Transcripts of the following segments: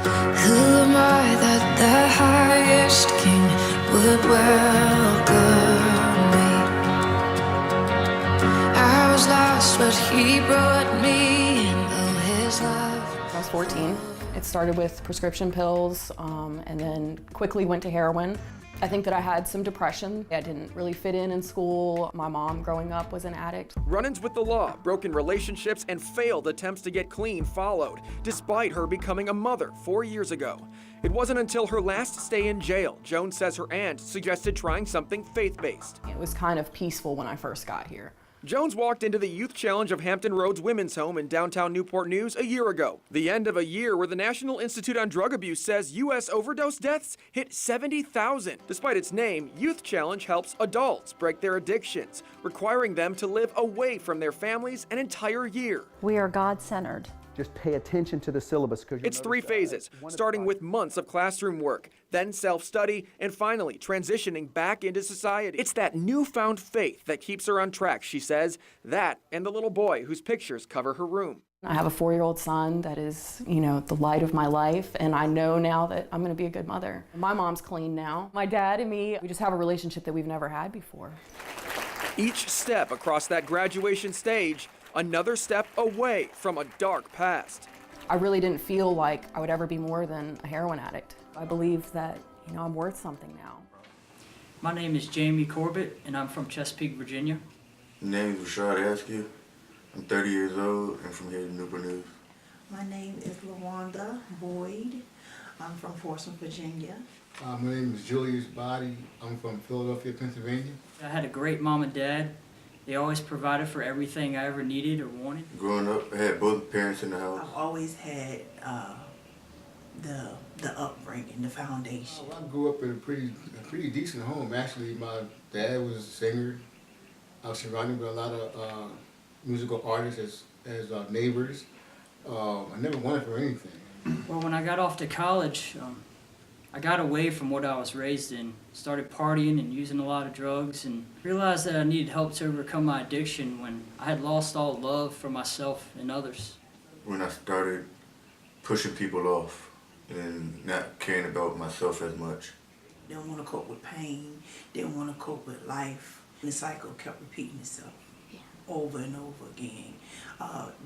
Who am I that the highest king would welcome me? I was lost, but he brought me in. Oh, his love. I was 14. It started with prescription pills and then quickly went to heroin. I think that I had some depression. I didn't really fit in school. My mom growing up was an addict. Run-ins with the law, broken relationships, and failed attempts to get clean followed, despite her becoming a mother 4 years ago. It wasn't until her last stay in jail, Joan says her aunt suggested trying something faith-based. It was kind of peaceful when I first got here. Jones walked into the Youth Challenge of Hampton Roads Women's Home in downtown Newport News a year ago. The end of a year where the National Institute on Drug Abuse says U.S. overdose deaths hit 70,000. Despite its name, Youth Challenge helps adults break their addictions, requiring them to live away from their families an entire year. We are God-centered. Just pay attention to the syllabus. It's 3 phases, starting with months of classroom work, then self-study, and finally transitioning back into society. It's that newfound faith that keeps her on track, she says. That and the little boy whose pictures cover her room. I have a 4-year-old son that is, the light of my life, and I know now that I'm gonna be a good mother. My mom's clean now. My dad and me, we just have a relationship that we've never had before. Each step across that graduation stage, another step away from a dark past. I really didn't feel like I would ever be more than a heroin addict. I believe that, I'm worth something now. My name is Jamie Corbett, and I'm from Chesapeake, Virginia. My name is Rashad Askew. I'm 30 years old and from here to Newport News. My name is LaWanda Boyd. I'm from Folsom, Virginia. My name is Julius Body. I'm from Philadelphia, Pennsylvania. I had a great mom and dad. They always provided for everything I ever needed or wanted. Growing up, I had both parents in the house. I've always had the upbringing, the foundation. I grew up in a pretty decent home. Actually, my dad was a singer. I was surrounded with a lot of musical artists as neighbors. I never wanted for anything. Well, when I got off to college, I got away from what I was raised in, started partying and using a lot of drugs, and realized that I needed help to overcome my addiction when I had lost all love for myself and others. When I started pushing people off and not caring about myself as much. Didn't want to cope with pain, didn't want to cope with life. The cycle kept repeating itself over and over again.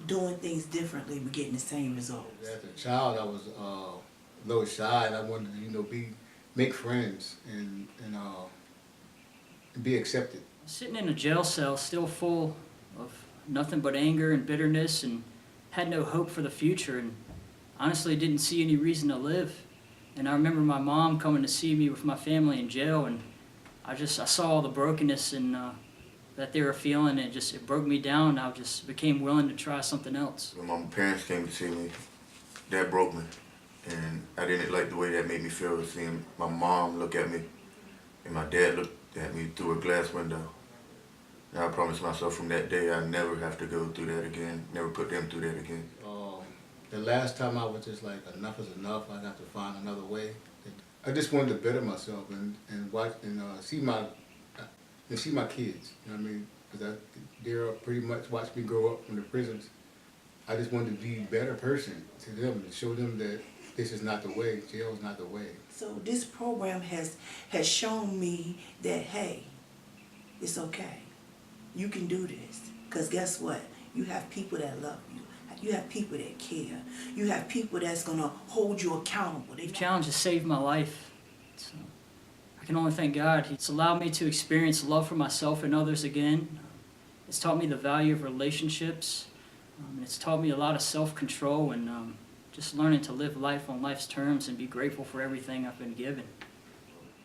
Doing things differently but getting the same results. As a child, I was a little shy, and I wanted to make friends and be accepted. Sitting in a jail cell, still full of nothing but anger and bitterness, and had no hope for the future, and honestly didn't see any reason to live. And I remember my mom coming to see me with my family in jail, and I saw all the brokenness and that they were feeling, and it broke me down. I just became willing to try something else. When my parents came to see me, that broke me. And I didn't like the way that made me feel, seeing my mom look at me and my dad look at me through a glass window. And I promised myself from that day I'd never have to go through that again, never put them through that again. The last time I was just like, enough is enough, I got to find another way. I just wanted to better myself and watch and see my kids, you know what I mean? Because they're pretty much watched me grow up from the prisons. I just wanted to be a better person to them, to show them that this is not the way, jail is not the way. So this program has shown me that, hey, it's okay. You can do this. Because guess what? You have people that love you. You have people that care. You have people that's going to hold you accountable. The challenge has saved my life. So I can only thank God. It's allowed me to experience love for myself and others again. It's taught me the value of relationships. It's taught me a lot of self-control and just learning to live life on life's terms and be grateful for everything I've been given.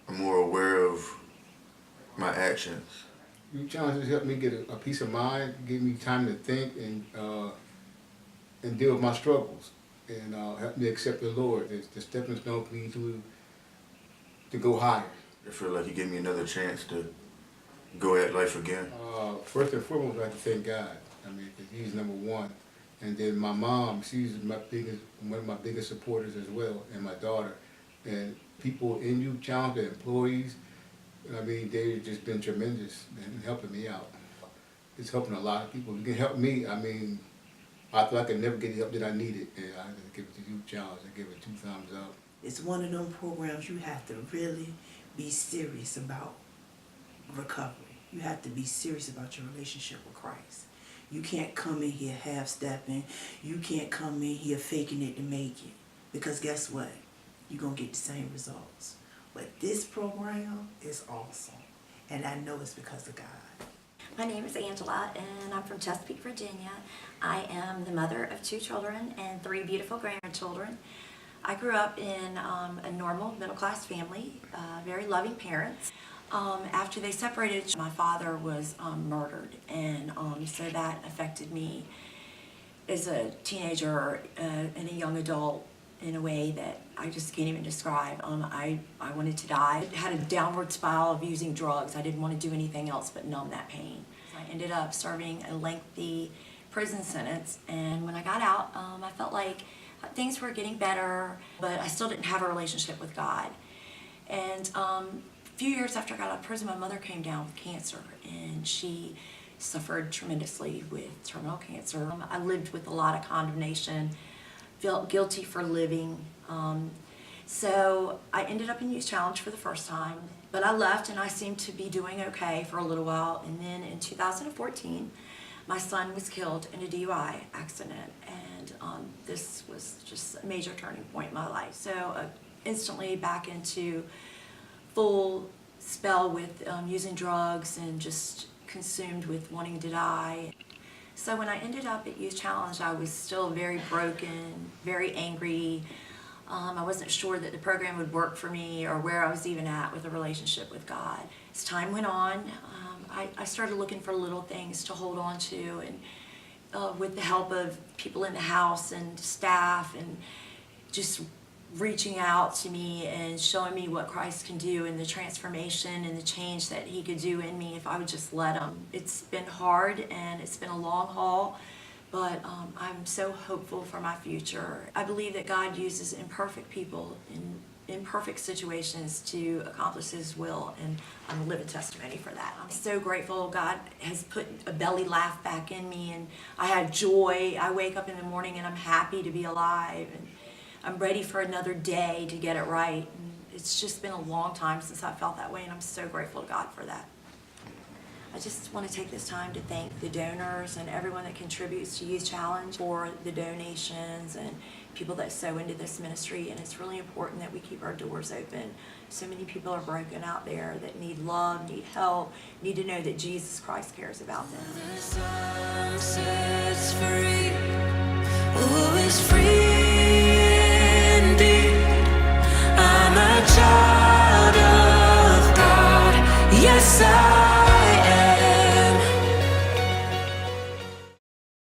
I'm more aware of my actions. Youth Challenge has helped me get a peace of mind, give me time to think and deal with my struggles, and help me accept the Lord. It's the stepping stone for me to go higher. I feel like He gave me another chance to go at life again. First and foremost, I have to thank God. I mean, 'cause He's number one. And then my mom, she's one of my biggest supporters as well, and my daughter. And people in Youth Challenge, the employees, I mean, they've just been tremendous in helping me out. It's helping a lot of people. If you can help me, I mean, I feel I could never get the help that I needed, and I had to give it the youth challenge and give it 2 thumbs up. It's one of them programs you have to really be serious about recovery. You have to be serious about your relationship with Christ. You can't come in here half-stepping. You can't come in here faking it to make it. Because guess what? You're going to get the same results. But this program is awesome. And I know it's because of God. My name is Angela, and I'm from Chesapeake, Virginia. I am the mother of 2 children and 3 beautiful grandchildren. I grew up in a normal middle-class family, very loving parents. After they separated, my father was murdered, and so that affected me as a teenager and a young adult in a way that I just can't even describe. I wanted to die. I had a downward spiral of using drugs. I didn't want to do anything else but numb that pain. I ended up serving a lengthy prison sentence, and when I got out, I felt like things were getting better, but I still didn't have a relationship with God. And a few years after I got out of prison, my mother came down with cancer, and she suffered tremendously with terminal cancer. I lived with a lot of condemnation, felt guilty for living. So I ended up in Youth Challenge for the first time, but I left and I seemed to be doing okay for a little while. And then in 2014, my son was killed in a DUI accident, and this was just a major turning point in my life. So instantly back into full spell with using drugs and just consumed with wanting to die. So when I ended up at Youth Challenge, I was still very broken, very angry. I wasn't sure that the program would work for me or where I was even at with a relationship with God. As time went on, I started looking for little things to hold on to, and with the help of people in the house and staff, and just reaching out to me and showing me what Christ can do and the transformation and the change that he could do in me if I would just let him. It's been hard and it's been a long haul, but I'm so hopeful for my future. I believe that God uses imperfect people in imperfect situations to accomplish his will, and I'm a living testimony for that. I'm so grateful God has put a belly laugh back in me, and I have joy. I wake up in the morning and I'm happy to be alive, and I'm ready for another day to get it right. And it's just been a long time since I felt that way, and I'm so grateful to God for that. I just want to take this time to thank the donors and everyone that contributes to Youth Challenge for the donations and people that sow into this ministry. And it's really important that we keep our doors open. So many people are broken out there that need love, need help, need to know that Jesus Christ cares about them. The sun sets free. Who is free indeed? I'm a child of God. Yes, I